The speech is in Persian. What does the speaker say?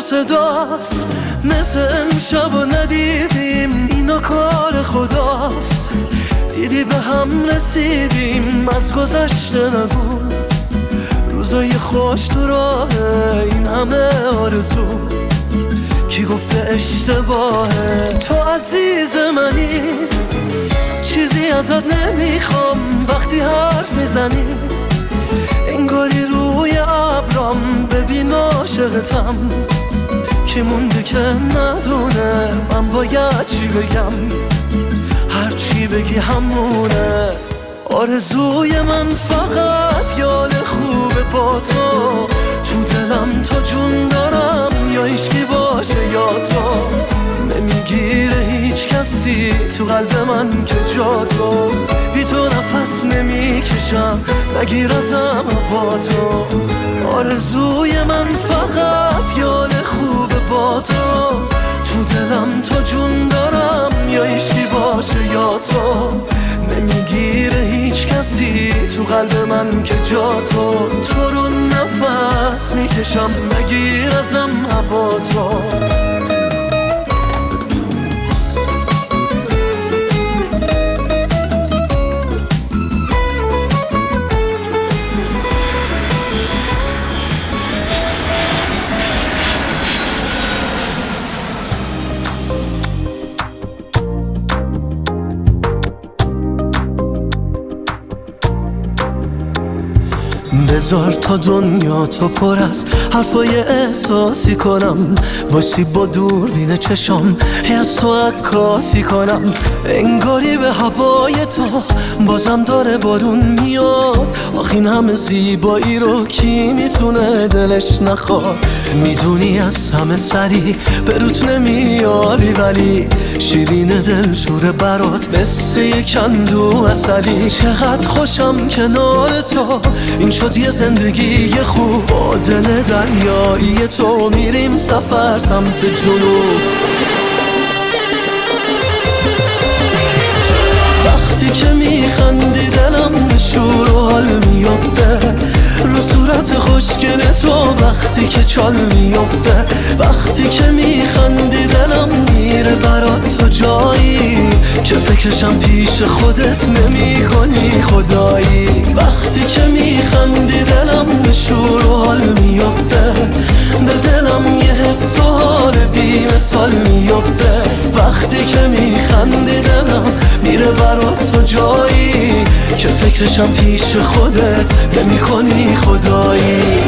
صداست، مثل امشب و ندیدیم اینا کار خداست. دیدی به هم رسیدیم از گذشته نگو، روزای خوش تو راه این همه آرزو. کی گفته اشتباهه؟ تو عزیز منی، چیزی ازت نمیخوام وقتی حرف میزنی. انگاری روی ابرام ببین عاشقتم. کی مونده که ندونه من باید چی بگم؟ هر چی بگی همونه. آرزوی من فقط یاد خوبه با تو دلم تا جون دارم، یا هیچکی باشه یا تو. نمیگیره هیچ کسی تو قلب من که جا تو. بی تو نفس نمیکشم، نگیر ازم هوا تو. آرزوی من فقط یاد خوبه با تو دلم تا جون دارم، یا هیچکی باشه یا تو. نمیگیره هیچ کسی تو قلب من که جا تو رو نفس میکشم، نگیر ازم هوا تو. بذار تا دنیا تو پر از حرفای احساسی کنم، واسه با دوربین چشام از تو عکاسی کنم. انگاری به هوای تو بازم داره بارون میاد. آخین همه زیبایی رو کی میتونه دلش نخواد؟ میدونی از همه سری به روت نمیاری، ولی شیرین دل شوره برات مثل یک اندو عسلی. چقدر خوشم کنار تو، این شد یه زندگی خوب. با دل دریایی تو میریم سفر سمت جنوب. وقتی که میخندی دلم به شور و حال میفته، رو صورت خوشگل تو وقتی که چال میفته. وقتی که میخندی دلم میره برات تا جایی که فکرشم پیش خودت نمی کنی خدایی. وقتی که میخندی دلم به شور و حال میفته، به دلم یه حس و حال بی مثال میفته. وقتی که میخندی دلم میره برات تا جایی که فکرشم پیش خودت نمی کنی خدایی.